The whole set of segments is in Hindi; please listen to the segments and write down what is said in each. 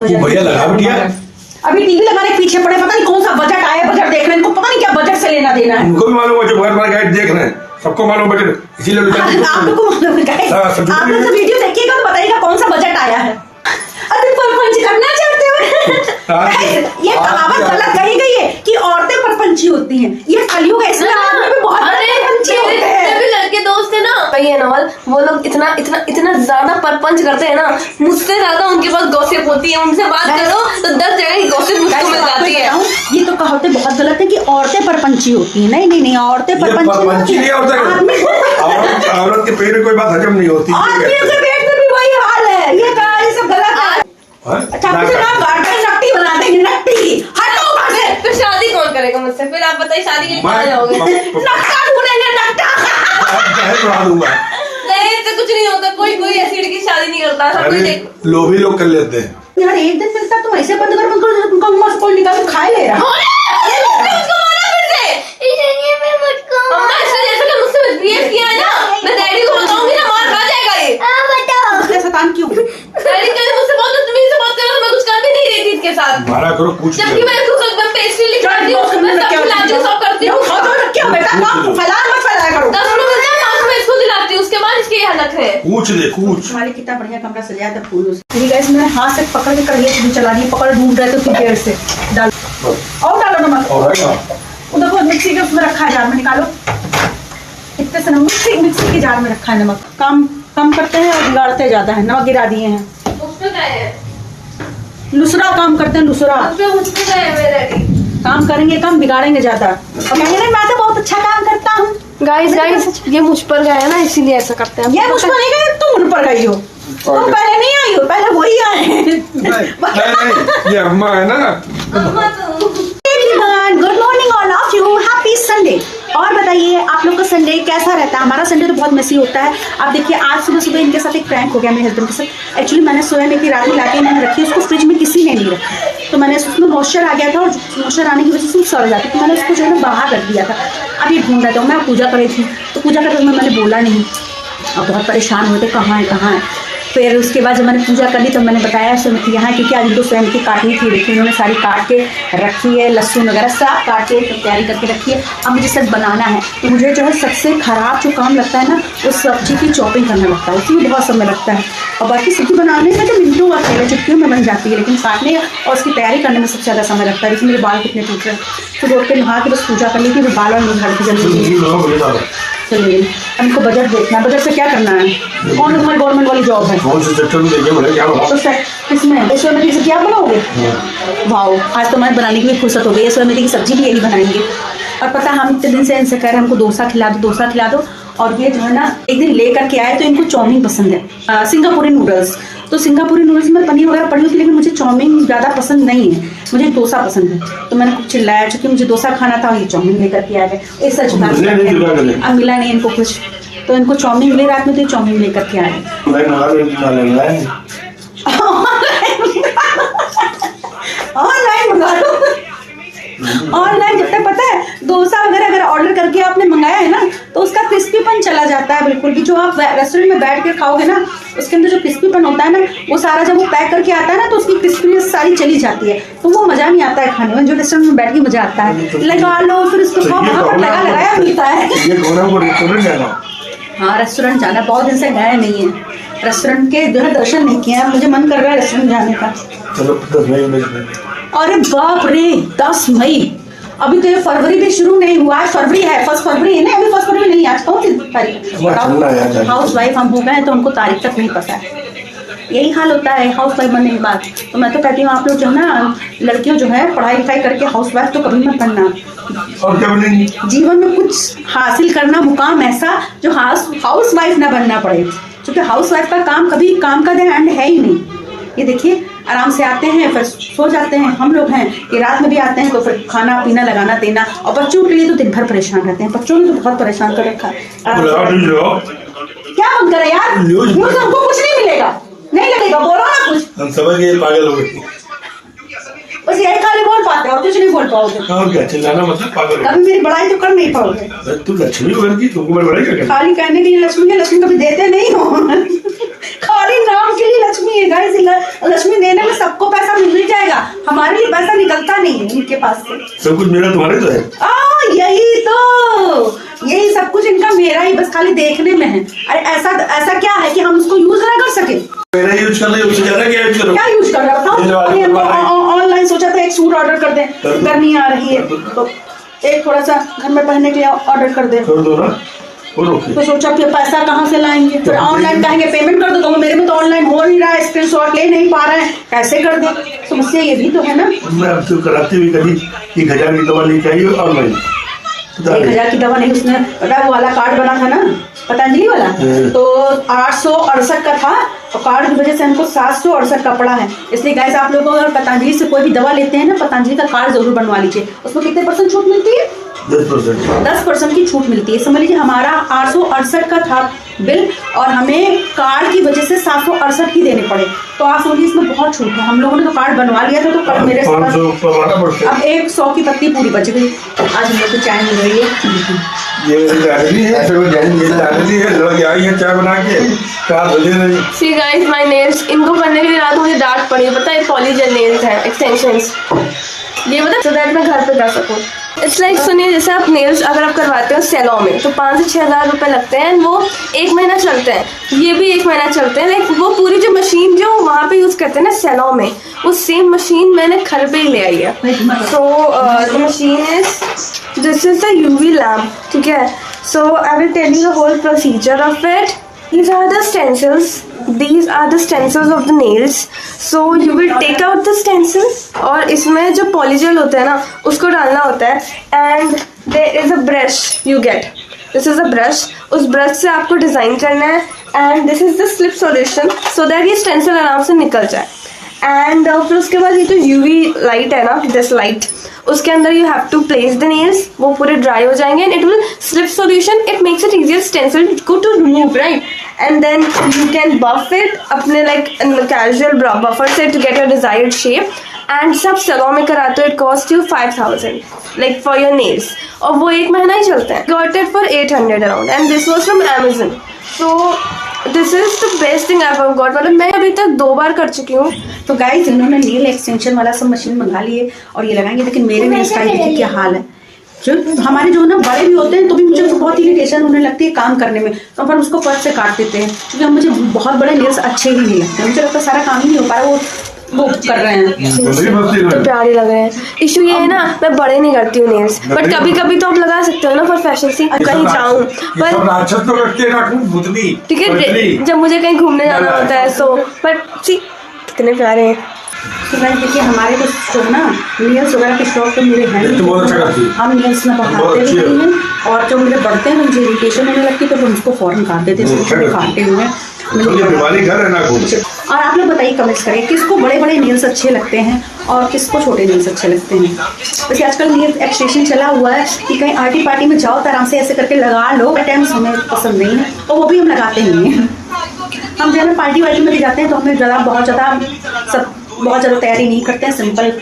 भैया लगा बिटिया, अभी टीवी लगाने के पीछे पड़े, पता नहीं कौन सा बजट आया, बजट देख रहे हैं, इनको पता नहीं क्या बजट से लेना देना है। उनको भी मालूम है जो बगैर गाइड देख रहे हैं, सबको मालूम बजट, इसीलिए आप लोग को मालूम है गाइस, आप लोग तो वीडियो देखिएगा तो बताइएगा कौन सा बजट आया है। अरे परपंच करना चाहते हो ये कहावत गलत कही गई है कि औरतें परपंची होती हैं, ये कलयुग है, इसमें आदमी भी बहुत परपंची होते हैं। मेरे लड़के दोस्त है ना भाई है नवल, वो लोग इतना इतना इतना ज्यादा परपंच करते हैं ना, मुझसे ज्यादा उनके पास गॉसिप होती है। उनसे बात करो तो 10 जगह की गॉसिप मुझको मिल जाती है। ये तो कहावतें बहुत गलत है कि औरतें परपंची होती हैं। नहीं नहीं नहीं, औरतें परपंची नहीं होती। औरत के पेट में कोई बात हजम नहीं होती, आदमियों के पेट में भी वही हाल है। ये कहा, ये सब गलत है। अच्छा मुझे ना गार्डन नट्टी बना देंगे, नट्टी हटो वहां से। फिर शादी कौन करेगा मुझसे? फिर आप बताइए शादी के लिए कहाँ जाओगे? नट्टा ढूंढेंगे, नट्टा। बढ़ा दूंगा। नहीं इससे कुछ नहीं होता, कोई कोई ऐसी लड़की शादी नहीं करता, सब कोई देख। लोभी लोग कर लेते हैं यार। एक दिन मिलता तुम ऐसे बंद करो, उनका मुंह से कोई निकाल के खाए ले रहा। उसको मारा फिर से। अम्मा इसने जैसे कि मुझसे मिसबिहेव किया है ना, मैं डैडी को बताऊंगी ना, मार खा जाएगा ये। बताओ शैतान क्यों? डैडी कहते मुझसे बहुत बदतमीजी से बात कर रहा, मैं कुछ कर भी नहीं रही थी इसके साथ। मारा करो, पूछ जबकि मैं इसको कल पेस्ट्री लिखवाती हूँ, मैं सब खिलाती हूँ, सब करती हूँ। क्या बेटा फैलान मत फैलाया करो। 10 मिनट में 5 मिनट इसको दिलाती हूँ, उसके बाद इसकी हालत है। पूछ दे, पूछ। हमारे कितना बढ़िया कमरा सजाया था फूलों से। मेरी गाइस मैंने हाथ से पकड़ के कढ़ाई भी चला दी, पकड़ ढूंढ रहे थे तो देर से डाल और डालो नमक। उधर को मिक्सी के उसमें रखा है जार में, निकालो। इतने से मिक्सी के जार में रखा है नमक। काम कम करते हैं और बिगाड़ते ज्यादा है। नमक गिरा दिए हैं, उसमें क्या है? लुसरा काम करते हैं, लुसरा। उसमें क्या है मेरे डैडी? काम करेंगे कम, बिगाड़ेंगे ज्यादा। और कहेंगे मैं तो बहुत अच्छा काम करता हूँ। गाइस ये मुझ पर गया है ना, इसीलिए ऐसा करते हैं। ये मुझ पर नहीं गए, तुम उन पर गई हो। तुम पहले नहीं आई हो, पहले वही आए हैं। ये अम्मा है ना। Good morning all of you, happy Sunday. और बताइए आप लोग का संडे कैसा रहता है? हमारा संडे तो बहुत मेसी होता है। आप देखिए आज सुबह सुबह इनके साथ एक प्रैंक हो गया मेरे हस्बैंड के साथ। एक्चुअली मैंने सोया मेथी रात में लाके मैंने रखी, उसको फ्रिज में किसी ने नहीं रखा, तो मैंने उसमें मॉइस्चर आ गया था और मॉइस्चर आने की वजह से सड़ जाती, तो मैंने उसको जो है बाहर रख दिया था। अब ये ढूंढ रहा था, मैं पूजा करी थी तो पूजा करते हुए मैंने बोला नहीं और बहुत परेशान हुए थे कहाँ है कहाँ है। फिर उसके बाद जब मैंने पूजा कर ली तो मैंने बताया सोयामेथी यहाँ, क्योंकि आज इनको सोयामेथी काटनी थी। देखिए उन्होंने सारी काट के रखी है, लहसुन वगैरह सब काट के तैयारी करके रखी है। अब मुझे सब बनाना है, तो मुझे जो है सबसे ख़राब जो काम लगता है ना, वो सब्जी की चॉपिंग करना लगता है, उसमें बहुत समय लगता है। और बाकी सब्जी बनाने में तो मिनटों बाद पहले चुटकियों में बन जाती है, लेकिन काटने और उसकी तैयारी करने में सबसे ज़्यादा समय लगता है। लेकिन मेरे बाल कितने टूट रहे हैं, तो उठ के नहा के बस पूजा कर ली थी, बाल और नहीं झाड़ती जल्दी। चलिए अब इनको बजट देखना है। बजट से क्या करना है? कौन तुम्हारी गवर्नमेंट वाली जॉब है? कौन से सेक्टर में देखिए बोले क्या तो किसमें? सोयामेथी की सब्जी आप बनाओगे? वाह, आज तो हमारे बनाने की भी फुर्सत हो गई है। सोयामेथी की सब्जी भी यही बनाएंगे। और पता हम इतने दिन से इनसे कह रहे हैं हमको डोसा खिला दो, डोसा खिला दो। और ये जो है ना एक दिन ले करके आए तो इनको चाउमीन पसंद है, सिंगापुरी नूडल्स। तो सिंगापुरी नूडल्स में पनीर वगैरह पड़ी होती है, लेकिन मुझे चाउमीन ज़्यादा पसंद नहीं है, मुझे डोसा पसंद है। तो मैंने कुछ चिल्लाया, चूँकि मुझे डोसा खाना था, ये चाउमीन लेकर के आ गए। ये सच बात है, अब मिला नहीं इनको कुछ, तो इनको चाउमीन मिले रात में, तो चाउमीन लेकर के आए। ऑनलाइन मंगा लो, ऑनलाइन। जितना पता है डोसा वगैरह अगर ऑर्डर करके आपने मंगाया है ना, तो उसका क्रिस्पीपन चला जाता है बिल्कुल भी। जो आप रेस्टोरेंट में बैठ के खाओगे ना, उसके अंदर जो क्रिस्पीपन होता है ना, वो सारा जब वो पैक करके आता है ना, तो उसकी क्रिस्पीनेस सारी चली जाती है, तो वो मजा नहीं आता है खाने में। जो रेस्टोरेंट में बैठ के मजा आता है, लगा लो फिर उसको खाओ, वहाँ पर लगा लगाया मिलता है। हाँ रेस्टोरेंट जाना, बहुत दिन से गए नहीं है, रेस्टोरेंट के जो है दर्शन नहीं किए हैं। मुझे मन कर रहा है रेस्टोरेंट जाने का। अरे बाप रे 10 मई, अभी तो ये फरवरी भी शुरू नहीं हुआ है। फरवरी है, 1 फरवरी है ना, अभी 1 फरवरी नहीं, आज कौन सी तारीख? हाउस वाइफ हम हो गए तो हमको तारीख तक नहीं पता है। यही हाल होता है हाउस वाइफ बनने के बाद। तो मैं तो कहती हूँ आप लोग जो है ना, लड़कियों जो है पढ़ाई लिखाई करके हाउस वाइफ तो कभी मत बनना। और क्या बनेंगी? जीवन में कुछ हासिल करना, मुकाम ऐसा जो हाउस वाइफ ना बनना पड़े, क्योंकि हाउस वाइफ का काम कभी काम का एंड है ही नहीं। ये देखिए आराम से आते हैं फिर सो जाते हैं। हम लोग हैं कि रात में भी आते हैं तो फिर खाना पीना लगाना देना, और बच्चों के लिए तो दिन भर परेशान रहते हैं। बच्चों ने तो बहुत परेशान कर रखा है। क्या बंद करे यार, हमको कुछ नहीं मिलेगा, नहीं लगेगा, बोलो ना कुछ। हम समझ गए पागल हो गए, बस यही खाली बोल पाते और कुछ नहीं बोल पाओगे। और क्या चिल्लाना मतलब पागल है। कभी मेरी बड़ाई तो कर नहीं पाओगे। तू लक्ष्मी हो घर की, तुमको मैं बड़ाई क्या करनी? खाली कहने के लिए लक्ष्मी है, लक्ष्मी कभी देते नहीं हो। खाली नाम के लिए लक्ष्मी है गाइस। लक्ष्मी देने में सबको पैसा मिल ही जाएगा, हमारे लिए पैसा निकलता नहीं है इनके पास से। सब कुछ मेरा तुम्हारे तो है। यही सब कुछ इनका मेरा ही, बस खाली देखने में है। अरे ऐसा क्या है कि हम उसको यूज ना कर सके? मेरा यूज कर रहे हो, उससे ज्यादा क्या यूज करो? क्या यूज कर रहे हो? ऑनलाइन सोचा था एक सूट ऑर्डर कर दे, गर्मी आ रही है तो एक थोड़ा सा घर में पहनने के लिए ऑर्डर कर दे। कर दो ना। तो सोचा कि पैसा कहाँ से लाएंगे, फिर ऑनलाइन कहेंगे पेमेंट कर दो, तो मेरे में तो ऑनलाइन हो नहीं रहा है, स्क्रीनशॉट ले नहीं पा रहे हैं, कैसे कर दे? समस्या ये भी तो है ना। मैं अब तो कराती हुई कभी 1000 की दवा लेके आई ऑनलाइन। 1000 की दवा नहीं, उसने पता वो वाला कार्ड बना था ना पतंजलि वाला, तो 868 का था और कार्ड की वजह से हमको 768 का पड़ा है। इसलिए गाइस आप लोग अगर पतंजलि से कोई भी दवा लेते हैं ना, पतंजलि का कार्ड जरूर बनवा लीजिए। उसमें कितने % छूट मिलती है? 10% की छूट मिलती है। समझ लीजिए हमारा 868 का था बिल और हमें कार्ड की वजह से 768 ही देने पड़े। तो आप समझिए इसमें बहुत छूट है। हम लोगों ने तो कार्ड बनवा लिया था, तो कार्ड मेरे अब 100 की पत्ती पूरी बच गई। आज हम लोग को चाय मिल रही है। ये है लड़की आई है चाय बना के, कार बजे नहीं। See guys, my nails इनको करने के लिए रात मुझे डांट पड़ी है, पता है पॉलीजेल नेल्स हैं, एक्सटेंशंस। ये पता सो दैट मैं घर पे कर सकूँ। इट्स लाइक सुनिए, जैसे आप नेल्स अगर आप करवाते हो सैलून में तो 5 से 6 हज़ार रुपये लगते हैं, वो 1 महीना चलते हैं। ये भी 1 महीना चलते हैं। लाइक वो पूरी जो मशीन जो वहाँ पे यूज़ करते हैं ना सैलून में, वो सेम मशीन मैंने घर पे ही ले आई है। So the machine is this is the UV lamp, ठीक है। So I will tell you the whole procedure of it. These are the stencils. These are the stencils of the nails. So you will take out the stencils और इसमें जो पॉलीजेल होता है ना उसको डालना होता है। And there is a brush you get. This is a brush. उस ब्रश से आपको डिज़ाइन करना है। And this is the slip solution so that ये stencil आराम से निकल जाए। एंड फिर उसके बाद ये जो UV लाइट है ना, दिस लाइट, उसके अंदर you have to place the nails, वो पूरे ड्राई हो जाएंगे and it will slip solution, it makes it easier stencil को to remove, right. And then you can buff it अपने लाइक कैजुअल बफर से to get your desired shape. And सब सैलून में कराते हो, it cost you 5000 like for your nails, और वो 1 महीना ही चलते हैं। Got it for 800 around and this was from Amazon। So this is the best thing I have got. मतलब मैं अभी तक 2 बार कर चुकी हूँ। तो गाइस इन्होंने नेल एक्सटेंशन वाला सब मशीन मंगा लिए और ये लगाएंगे, लेकिन मेरे नेल्स का देखिए क्या हाल है। जो हमारे जो ना बड़े भी होते हैं तो भी मुझे बहुत इरिटेशन होने लगती है काम करने में, तो हम उसको फट से काट देते हैं, क्योंकि मुझे बहुत बड़े नेल्स अच्छे ही नहीं लगते। मुझे लगता है सारा काम ही नहीं हो पा रहा, वो कर रहे हैं तो प्यारे लग रहे हैं। इशू ये है ना, मैं बड़े नहीं करती हूँ नेल्स, बट कभी कभी तो आप लगा सकते हो ना फॉर फैशन से, कहीं जाऊँ पर ठीक है, जब मुझे कहीं घूमने जाना होता है सो। बट सी कितने प्यारे हैं। तो गाइस देखिए हमारे तो स्टोर ना नेल्स वगैरह के शौक तो मेरे हैं, हम नेल्स में बढ़ाते भी नहीं हैं, और जो मेरे बढ़ते हैं मुझे इरिटेशन होने लगती है तो हम उसको फौरन काट देते हैं, काटते हुए। और आप लोग बताइए कमेंट्स करें किसको बड़े बड़े नेल्स अच्छे लगते हैं और किसको छोटे नेल्स अच्छे लगते हैं। वैसे आजकल नेल एक्सटेंशन चला हुआ है कि कहीं आर्टी पार्टी में जाओ तो आराम से ऐसे करके लगा लो, अटेम्प्ट हमें पसंद नहीं है और वो भी हम लगाते नहीं हैं। हम जब पार्टी वार्टी में जाते हैं तो हमें बहुत ज़्यादा तैयारी नहीं करते हैं, सिंपल।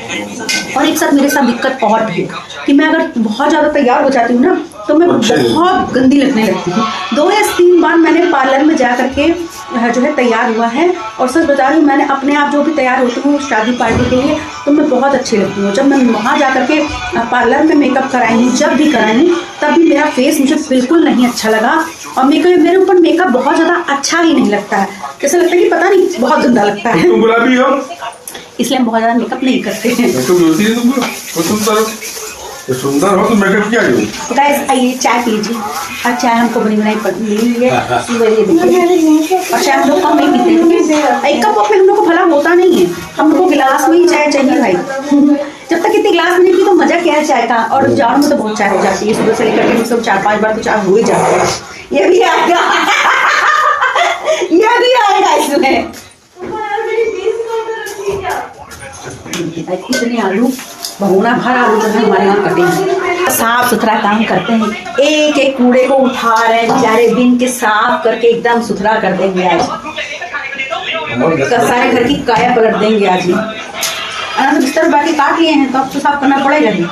और एक साथ मेरे साथ दिक्कत और भी है कि मैं अगर बहुत ज़्यादा तैयार हो जाती हूँ ना तो मैं बहुत गंदी लगने लगती हूँ। 2 या 3 बार मैंने पार्लर में जा करके जो है तैयार हुआ है, और सच बता रही हूँ मैंने अपने आप जो भी तैयार होती हूँ शादी पार्टी के लिए तो मैं बहुत अच्छी लगती हूँ। जब मैं वहाँ जा करके पार्लर में मेकअप कराई हूँ, जब भी कराई हूँ, तब भी मेरा फेस मुझे बिल्कुल नहीं अच्छा लगा और मेरे ऊपर मेकअप बहुत ज़्यादा अच्छा ही नहीं लगता है। कैसा लगता है कि पता नहीं बहुत गंदा लगता है, इसलिए हम बहुत ज़्यादा मेकअप नहीं करते हैं। सुंदर हो तो मेकअप क्या करूं? गाइस आइए चाय पीजिए, और चाय हमको बनी बनाई मिली है और चाय हम लोग कम नहीं पीते हैं। एक कप में हम लोग को भला होता नहीं है, हम लोग को गिलास में ही चाय चाहिए भाई। जब तक इतनी गिलास में नहीं पी तो मजा क्या है चाय का। और जाड़ में तो बहुत चाय हो जाती है, सुबह से लेकर के सब 4-5 बार तो चाय हो ही जाता है। ये भी आएगा ये भी आएगा इसमें। इतने आलू भगोना भर आलू जो है हमारे यहाँ कटे, साफ सुथरा काम करते हैं, एक एक कूड़े को उठा रहे हैं बेचारे, बिन के साफ करके एकदम सुथरा कर देंगे आज, सारे घर की काया पलट देंगे आज ही। अगर बिस्तर बाकी काट लिए हैं तो अब तो साफ करना पड़ेगा ही।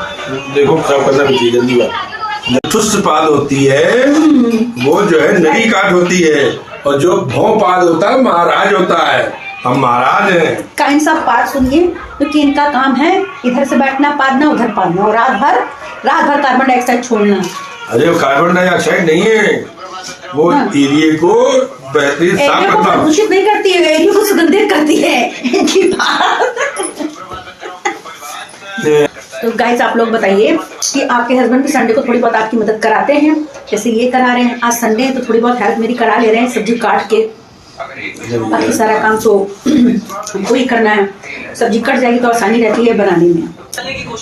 देखो साफ करना भी चाहिए, जल्दी बात। ठुस पाद होती है वो जो है नरी काट होती है, और जो भौं पाद होता है महाराज होता है। हम महाराज हैं। काइन साहब पाद सुनिए, क्योंकि इनका काम है इधर से बैठना पादना, उधर पादना, और रात भर कार्बन डाइऑक्साइड छोड़ना। अरे कार्बन डाइऑक्साइड नहीं है वो, एरिया को बेहतरीन साफ एरिया को करता। प्रदूषित नहीं करती है, एरिया को सुगंधित करती है इनकी बात। तो गाइस आप लोग बताइए कि आपके हस्बैंड भी संडे को थोड़ी बहुत आपकी मदद कराते हैं, जैसे ये करा रहे हैं। आज संडे है तो थोड़ी बहुत हेल्प मेरी करा ले रहे हैं, सब्जी काट के। बाकी सारा काम तो हमको ही करना है। सब्जी कट जाएगी तो आसानी रहती है बनाने में।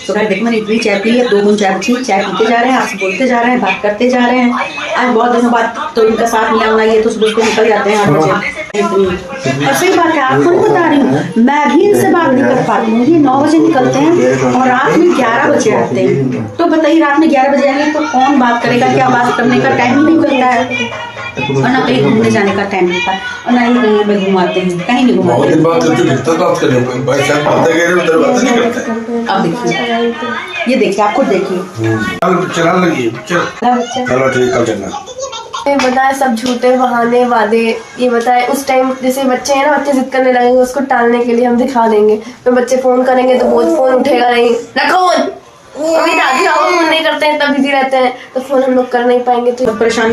तो गाइस देखो मैंने इतनी चाय पी है, 2 गुण चाय बची, चाय पीते जा रहे हैं, आपसे बोलते जा रहे हैं, बात करते जा रहे हैं। आज बहुत दिनों बाद तो इनका साथ मिला होना, ये तो सुबह को निकल जाते हैं 8 बजे। और सही बात है, आपको नहीं बता रही हूँ, मैं भी इनसे बात नहीं कर पाती हूँ। ये 9 बजे निकलते हैं और रात में 11 बजे आते हैं। तो बताइए रात में 11 बजे आएंगे तो कौन बात करेगा? क्या बात करने का टाइम ही नहीं मिलता है, और ना कहीं घूमने जाने का टाइम मिलता है, और ना ही कहीं में घुमाते हैं, कहीं नहीं बहुत घुमाते। दिन बाद तो बात करें भाई साहब, बातें कह रहे उधर बात नहीं करते। अब देखिए, ये देखिए, आप खुद देखिए। चला लगी चलो ठीक, कल चलना। ये बताए सब झूठे बहाने वादे। ये बताए उस टाइम जैसे बच्चे हैं ना, बच्चे जिद करने लगेंगे, उसको टालने के लिए हम दिखा देंगे। तो बच्चे फोन करेंगे तो बहुत फोन उठेगा नहीं, ना फोन। अभी दादी बाबू फोन नहीं करते हैं, तब बिजी रहते हैं, तो फोन हम लोग कर नहीं पाएंगे। तो परेशानी